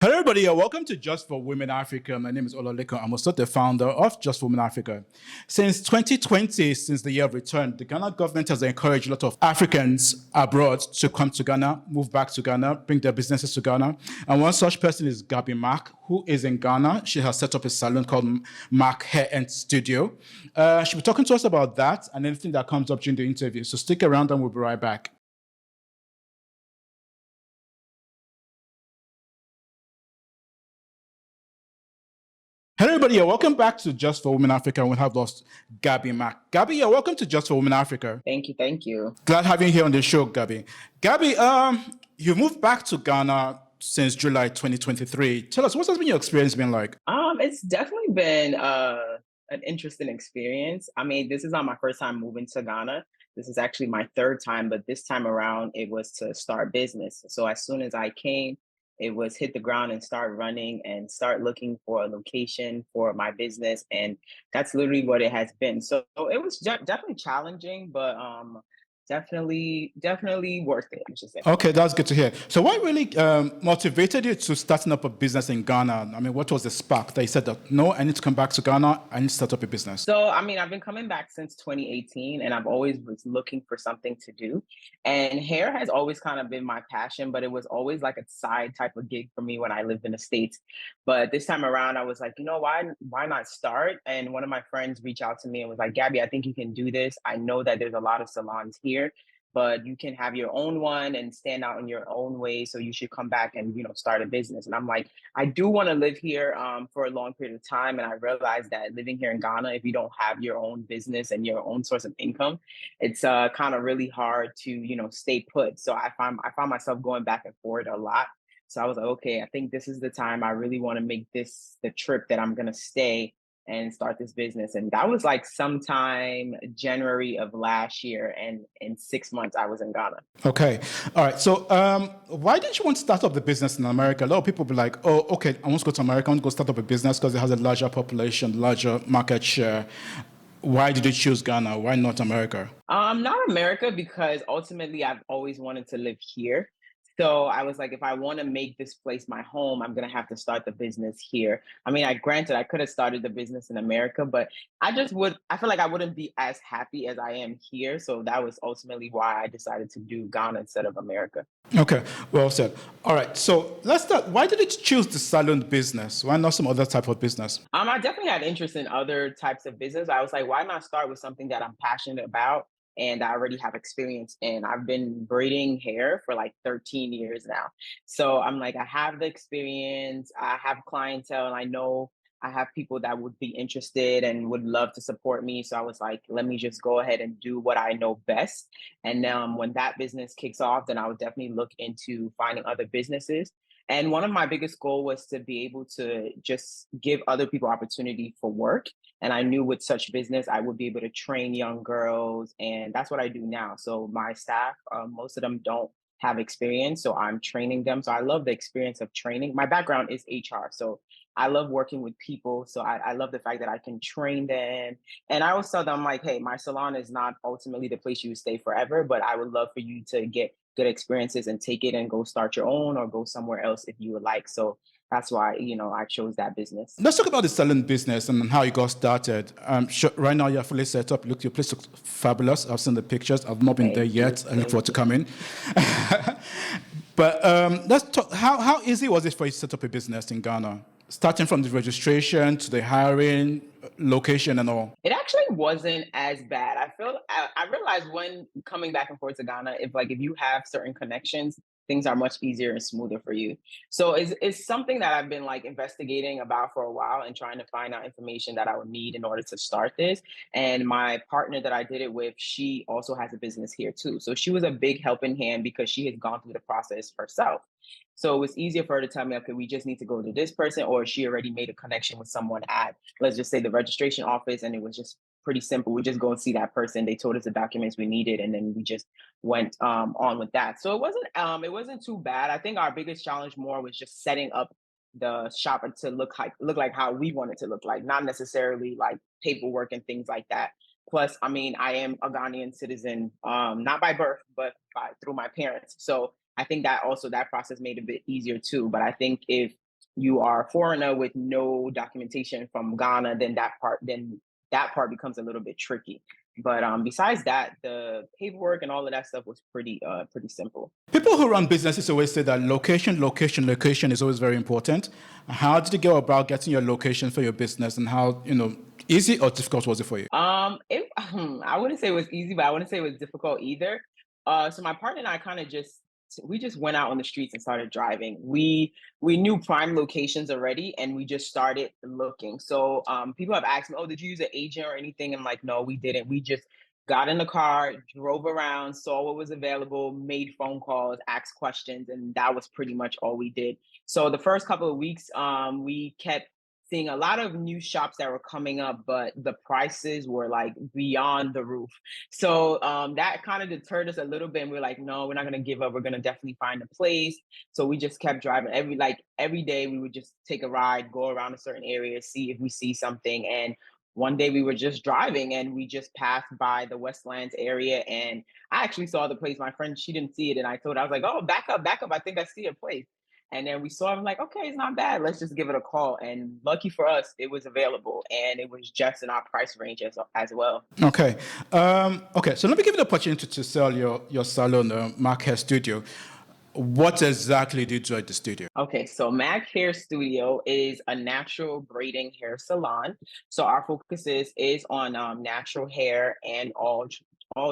Hello, everybody. Welcome to Just for Women Africa. My name is Ololeko. I'm also the founder of Just for Women Africa. Since 2020, since the year of return, the Ghana government has encouraged a lot of Africans abroad to come to Ghana, move back to Ghana, bring their businesses to Ghana. And one such person is Gabby Mack, who is in Ghana. She has set up a salon called Mack Hair Studio. She'll be talking to us about that and anything that comes up during the interview. So stick around and we'll be right back. Hello, everybody. Welcome back to Just for Women Africa. We have lost Gabby Mack. Gabby, welcome to Just for Women Africa. Thank you. Thank you. Glad having you here on the show, Gabby. Gabby, you moved back to Ghana since July 2023. Tell us, what has been your experience been like? It's definitely been an interesting experience. I mean, this is not my first time moving to Ghana. This is actually my third time, but this time around it was to start business. So as soon as I came, it was hit the ground and start running and start looking for a location for my business. And that's literally what it has been. So it was definitely challenging, but definitely worth it, I should say. Okay, that's good to hear. So what really motivated you to starting up a business in Ghana? I mean, what was the spark that you said that, no, I need to come back to Ghana, I need to start up a business? So, I mean, I've been coming back since 2018 and I've always was looking for something to do. And hair has always kind of been my passion, but it was always like a side type of gig for me when I lived in the States. But this time around, I was like, you know, why not start? And one of my friends reached out to me and was like, Gabby, I think you can do this. I know that there's a lot of salons here, but you can have your own one and stand out in your own way. So you should come back and, start a business. And I'm like, I do want to live here for a long period of time. And I realized that living here in Ghana, if you don't have your own business and your own source of income, it's kind of really hard to, stay put. So I found myself going back and forth a lot. So I was like, okay, I think this is the time I really want to make this the trip that I'm going to stay and start this business. And that was like sometime January of last year. And in 6 months, I was in Ghana. Okay. All right. So why did you want to start up the business in America? A lot of people be like, oh, okay, I want to go to America. I want to go start up a business because it has a larger population, larger market share. Why did you choose Ghana? Why not America? Not America, because ultimately I've always wanted to live here. So I was like, if I want to make this place my home, I'm going to have to start the business here. I mean, granted, I could have started the business in America, but I feel like I wouldn't be as happy as I am here. So that was ultimately why I decided to do Ghana instead of America. Okay, well said. All right, so let's start. Why did you choose the salon business? Why not some other type of business? I definitely had interest in other types of business. I was like, why not start with something that I'm passionate about and I already have experience in? I've been braiding hair for like 13 years now. So I'm like, I have the experience, I have clientele, and I know I have people that would be interested and would love to support me. So I was like, let me just go ahead and do what I know best. And when that business kicks off, then I would definitely look into finding other businesses. And one of my biggest goals was to be able to just give other people opportunity for work. And I knew with such business, I would be able to train young girls. And that's what I do now. So my staff, most of them don't have experience. So I'm training them. So I love the experience of training. My background is HR. So I love working with people. So I love the fact that I can train them. And I always tell them, like, hey, my salon is not ultimately the place you stay forever, but I would love for you to get good experiences and take it and go start your own or go somewhere else if you would like. So that's why, I chose that business. Let's talk about the salon business and how you got started. Sure, right now you're fully set up. Look, your place looks fabulous. I've seen the pictures. I've not been there yet. I look forward to coming. But let's talk. How easy was it for you to set up a business in Ghana? Starting from the registration to the hiring, location and all? It actually wasn't as bad. I realized when coming back and forth to Ghana, if you have certain connections, things are much easier and smoother for you. So it's something that I've been like investigating about for a while and trying to find out information that I would need in order to start this. And my partner that I did it with, she also has a business here too. So she was a big helping hand because she had gone through the process herself. So it was easier for her to tell me, okay, we just need to go to this person, or she already made a connection with someone at, let's just say, the registration office, and it was just pretty simple. We just go and see that person. They told us the documents we needed, and then we just went on with that. So it wasn't too bad. I think our biggest challenge more was just setting up the shop to look like how we want it to look like, not necessarily like paperwork and things like that. Plus, I mean, I am a Ghanaian citizen, not by birth, but through my parents. So I think that also that process made it a bit easier too. But I think if you are a foreigner with no documentation from Ghana, then that part becomes a little bit tricky. But besides that, the paperwork and all of that stuff was pretty simple. People who run businesses always say that location, location, location is always very important. How did you go about getting your location for your business, and how, easy or difficult was it for you? I wouldn't say it was easy, but I wouldn't say it was difficult either. So my partner and I kind of just went out on the streets and started driving. We knew prime locations already, and we just started looking. So people have asked me, "Oh, did you use an agent or anything?" I'm like, "No, we didn't. We just got in the car, drove around, saw what was available, made phone calls, asked questions, and that was pretty much all we did." So the first couple of weeks, we kept seeing a lot of new shops that were coming up, but the prices were like beyond the roof. So that kind of deterred us a little bit. And we are like, no, we're not gonna give up. We're gonna definitely find a place. So we just kept driving. Every day we would just take a ride, go around a certain area, see if we see something. And one day we were just driving and we just passed by the Westlands area, and I actually saw the place. My friend, she didn't see it, and I told her, I was like, "Oh, back up, back up! I think I see a place." And then we saw him like, okay, it's not bad. Let's just give it a call. And lucky for us, it was available and it was just in our price range as well. Okay. Okay. So let me give you the opportunity to sell your salon, Mack Hair Studio. What exactly do you do at the studio? Okay, so Mac Hair Studio is a natural braiding hair salon. So our focus is on natural hair and all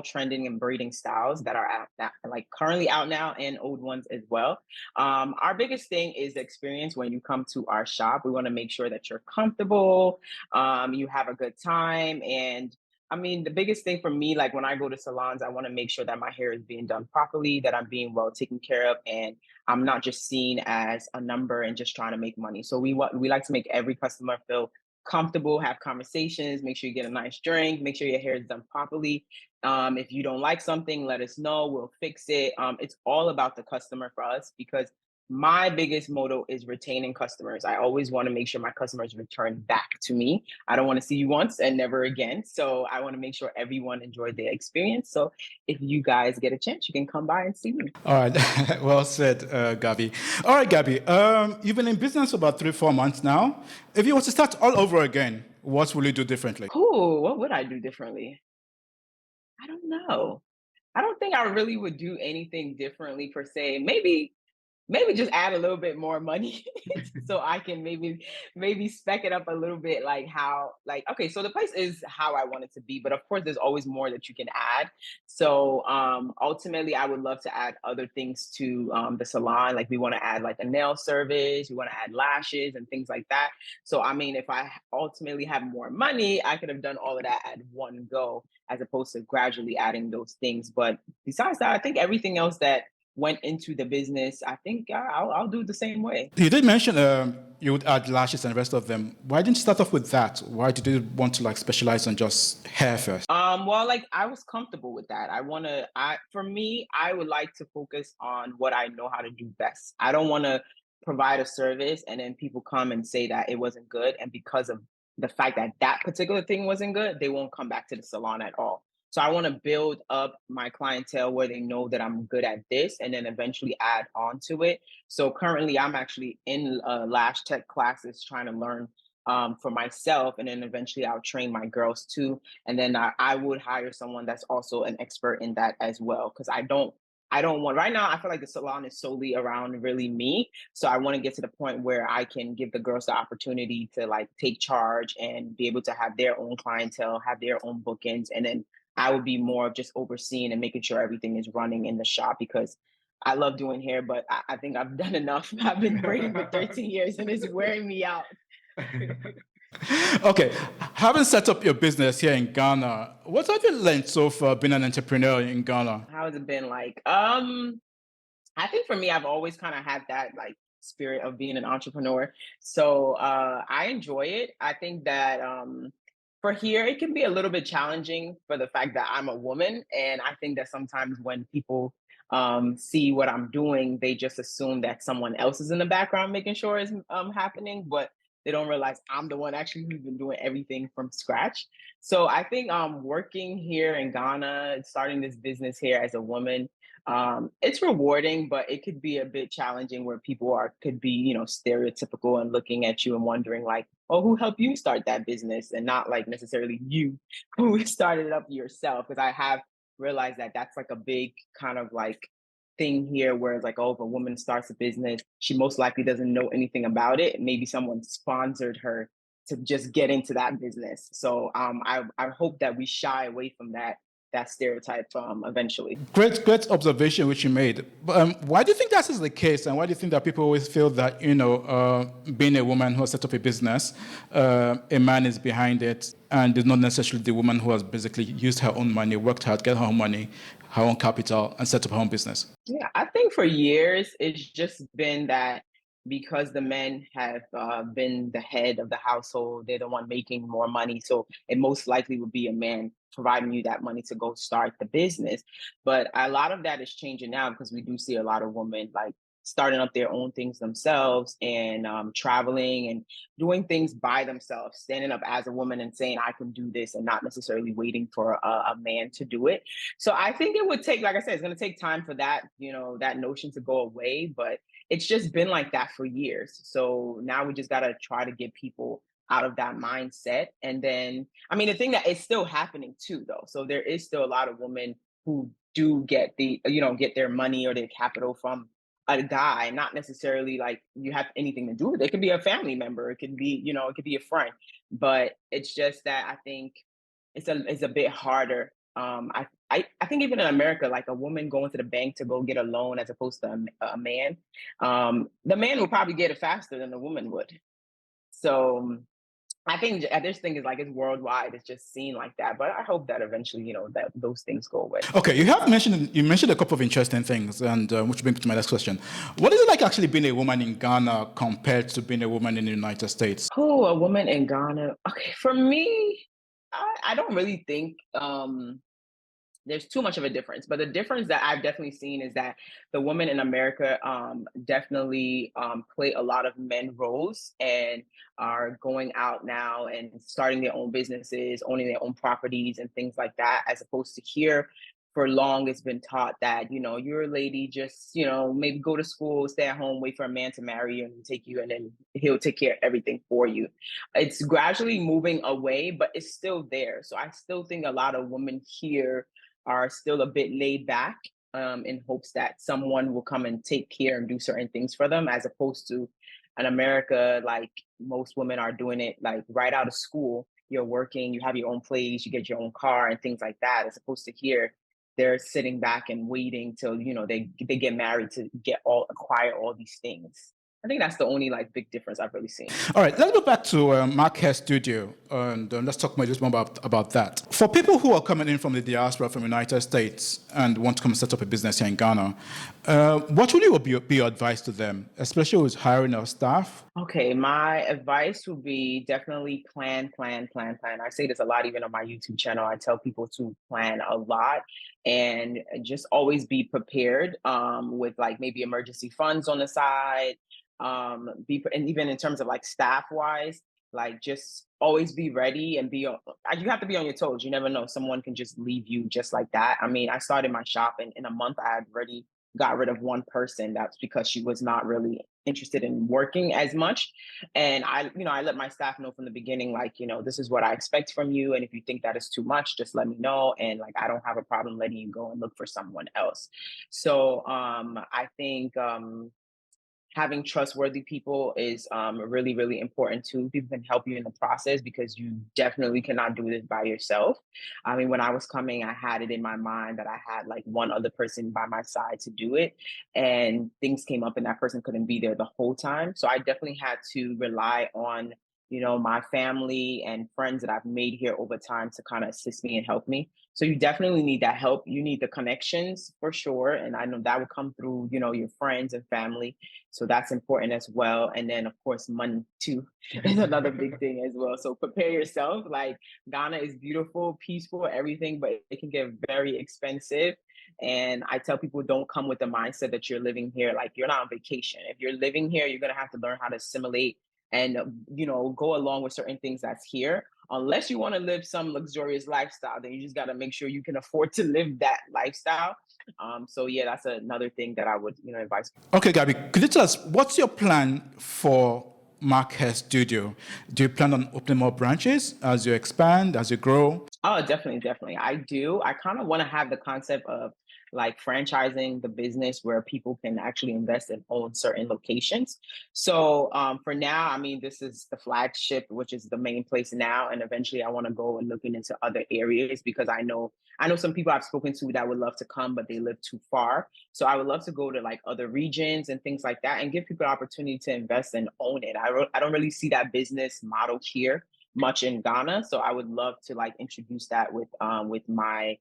trending and braiding styles that are like currently out now, and old ones as well. Our biggest thing is the experience when you come to our shop. We want to make sure that you're comfortable, you have a good time, and I mean, the biggest thing for me, like when I go to salons, I want to make sure that my hair is being done properly, that I'm being well taken care of, and I'm not just seen as a number and just trying to make money. So we like to make every customer feel comfortable, have conversations, make sure you get a nice drink, make sure your hair is done properly. If you don't like something, let us know. We'll fix it. It's all about the customer for us, because my biggest motto is retaining customers. I always want to make sure my customers return back to me. I don't want to see you once and never again. So I want to make sure everyone enjoyed their experience. So if you guys get a chance, you can come by and see me. All right. Well said, Gabby. All right, Gabby. You've been in business for about 3, 4 months now. If you were to start all over again, what will you do differently? Cool. What would I do differently? I don't know. I don't think I really would do anything differently per se. Maybe just add a little bit more money so I can maybe spec it up a little bit, like how, like, okay, so the place is how I want it to be, but of course there's always more that you can add. So ultimately I would love to add other things to the salon. Like we want to add like a nail service, we want to add lashes and things like that. So I mean, if I ultimately have more money, I could have done all of that at one go, as opposed to gradually adding those things. But besides that, I think everything else that went into the business, I think I'll do it the same way. You did mention you would add lashes and the rest of them. Why didn't you start off with that? Why did you want to like specialize on just hair first? Well, like I was comfortable with that. For me, I would like to focus on what I know how to do best. I don't want to provide a service and then people come and say that it wasn't good, and because of the fact that that particular thing wasn't good, they won't come back to the salon at all. So I want to build up my clientele where they know that I'm good at this, and then eventually add on to it. So currently, I'm actually in lash tech classes trying to learn for myself, and then eventually I'll train my girls too, and then I would hire someone that's also an expert in that as well, because I don't want, right now I feel like the salon is solely around really me. So I want to get to the point where I can give the girls the opportunity to like take charge and be able to have their own clientele, have their own bookings, and then I would be more of just overseeing and making sure everything is running in the shop, because I love doing hair, but I think I've done enough. I've been braiding for 13 years and it's wearing me out. Okay, having set up your business here in Ghana, what have you learned so far being an entrepreneur in Ghana? How has it been like? I think for me, I've always kind of had that like spirit of being an entrepreneur. So I enjoy it. I think that for here, it can be a little bit challenging for the fact that I'm a woman. And I think that sometimes when people see what I'm doing, they just assume that someone else is in the background making sure it's happening. But they don't realize I'm the one actually who's been doing everything from scratch. So I think working here in Ghana, starting this business here as a woman, it's rewarding, but it could be a bit challenging where people could be, stereotypical and looking at you and wondering like, oh, who helped you start that business, and not like necessarily you who started it up yourself. Because I have realized that that's like a big kind of like thing here where it's like, oh, if a woman starts a business, she most likely doesn't know anything about it. Maybe someone sponsored her to just get into that business. So I hope that we shy away from that stereotype eventually. Great observation which you made. But, why do you think that is the case, and why do you think that people always feel that being a woman who has set up a business, a man is behind it, and it's not necessarily the woman who has basically used her own money, worked hard, get her own money, her own capital, and set up her own business? Yeah, I think for years it's just been that because the men have been the head of the household, they're the one making more money. So it most likely would be a man providing you that money to go start the business. But a lot of that is changing now because we do see a lot of women like starting up their own things themselves and traveling and doing things by themselves, standing up as a woman and saying, I can do this, and not necessarily waiting for a man to do it. So I think it would take, like I said, it's going to take time for that, that notion to go away. But it's just been like that for years. So now we just got to try to get people out of that mindset. And then, I mean, the thing that is still happening too, though. So there is still a lot of women who do get get their money or their capital from a guy, not necessarily like you have anything to do with it. It could be a family member, it could be, it could be a friend. But it's just that I think it's a bit harder. I think even in America, like a woman going to the bank to go get a loan as opposed to a man, the man will probably get it faster than the woman would. So I think this thing is like it's worldwide. It's just seen like that. But I hope that eventually, that those things go away. Okay, you mentioned a couple of interesting things, and which brings me to my next question. What is it like actually being a woman in Ghana compared to being a woman in the United States? Oh, a woman in Ghana. Okay, for me, I don't really think there's too much of a difference. But the difference that I've definitely seen is that the women in America definitely play a lot of men roles and are going out now and starting their own businesses, owning their own properties and things like that, as opposed to here. For long, it's been taught that, you're a lady, just, maybe go to school, stay at home, wait for a man to marry you and take you, and then he'll take care of everything for you. It's gradually moving away, but it's still there. So I still think a lot of women here are still a bit laid back in hopes that someone will come and take care and do certain things for them, as opposed to in America, like most women are doing it like right out of school. You're working, you have your own place, you get your own car and things like that, as opposed to here, they're sitting back and waiting till they get married to acquire all these things. I think that's the only like big difference I've really seen. All right, let's go back to Mack Hair Studio, and let's talk more just more about that. For people who are coming in from the diaspora from the United States and want to come set up a business here in Ghana, what would be your advice to them, especially with hiring our staff? Okay, my advice would be definitely plan, plan, plan, plan. I say this a lot, even on my YouTube channel. I tell people to plan a lot and just always be prepared with like maybe emergency funds on the side. And even in terms of like staff wise, like just always be ready and you have to be on your toes. You never know. Someone can just leave you just like that. I mean, I started my shop and in a month I had already got rid of one person. That's because she was not really interested in working as much. And I let my staff know from the beginning, like, this is what I expect from you. And if you think that is too much, just let me know. And like, I don't have a problem letting you go and look for someone else. So I think having trustworthy people is really, really important too. People can help you in the process because you definitely cannot do this by yourself. I mean, when I was coming, I had it in my mind that I had like one other person by my side to do it. And things came up and that person couldn't be there the whole time. So I definitely had to rely on, my family and friends that I've made here over time to kind of assist me and help me. So you definitely need that help. You need the connections for sure. And I know that will come through, your friends and family. So that's important as well. And then, of course, money too is another big thing as well. So prepare yourself. Like Ghana is beautiful, peaceful, everything, but it can get very expensive. And I tell people don't come with the mindset that you're living here like you're not on vacation. If you're living here, you're going to have to learn how to assimilate and go along with certain things that's here. Unless you want to live some luxurious lifestyle, then you just got to make sure you can afford to live that lifestyle. So yeah, that's another thing that I would advise. Okay, Gabby, could you tell us what's your plan for Mack Hair Studio? Do you plan on opening more branches as you expand, as you grow? Oh, definitely, definitely. I do. I kind of want to have the concept of like franchising the business where people can actually invest and own certain locations. So for now, I mean, this is the flagship, which is the main place now. And eventually I want to go and looking into other areas because I know some people I've spoken to that would love to come, but they live too far. So I would love to go to like other regions and things like that and give people the opportunity to invest and own it. I don't really see that business model here much in Ghana. So I would love to like introduce that with my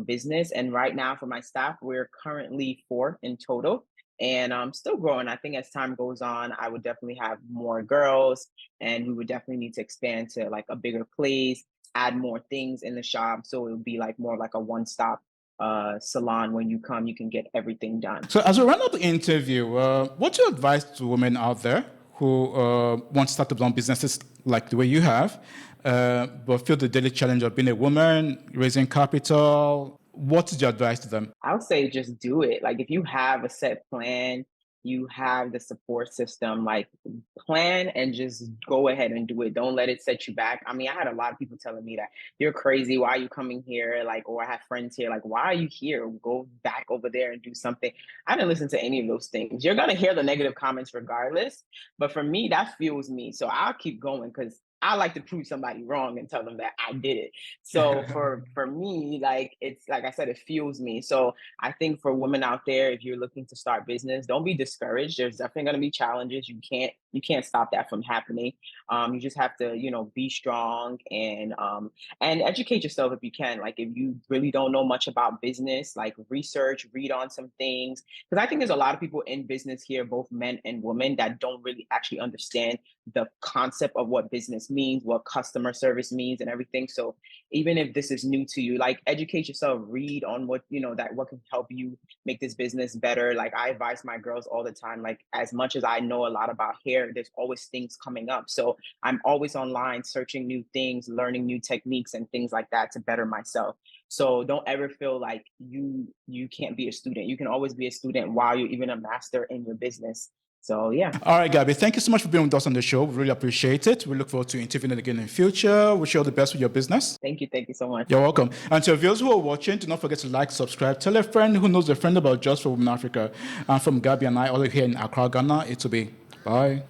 business. And right now for my staff, we're currently 4 in total and still growing. I think as time goes on, I would definitely have more girls and we would definitely need to expand to like a bigger place, add more things in the shop. So it would be like more like a one-stop salon. When you come, you can get everything done. So, as we round up the interview, what's your advice to women out there who want to start up their own businesses like the way you have, but feel the daily challenge of being a woman, raising capital? What is your advice to them? I would say just do it. Like if you have a set plan, you have the support system, like plan and just go ahead and do it. Don't let it set you back. I mean, I had a lot of people telling me that you're crazy. Why are you coming here? Like, or I have friends here, like, why are you here? Go back over there and do something. I didn't listen to any of those things. You're gonna hear the negative comments regardless. But for me, that fuels me. So I'll keep going because I like to prove somebody wrong and tell them that I did it. So for me, like it's like I said, it fuels me. So I think for women out there, if you're looking to start business, don't be discouraged. There's definitely going to be challenges. You can't stop that from happening. You just have to be strong and educate yourself if you can. Like if you really don't know much about business, like research, read on some things. Because I think there's a lot of people in business here, both men and women, that don't really actually understand the concept of what business means, what customer service means, and everything. So even if this is new to you, like educate yourself, read on what can help you make this business better. Like I advise my girls all the time, like as much as I know a lot about hair, there's always things coming up. So I'm always online searching new things, learning new techniques and things like that to better myself. So don't ever feel like you can't be a student. You can always be a student while you're even a master in your business. So yeah. All right, Gabby, thank you so much for being with us on the show. We really appreciate it. We look forward to interviewing again in the future. Wish you all the best with your business. Thank you so much. You're welcome. And to viewers who are watching, do not forget to like, subscribe, tell a friend who knows a friend about Just for Women Africa. And from Gabby and I, all here in Accra, Ghana, it will be bye.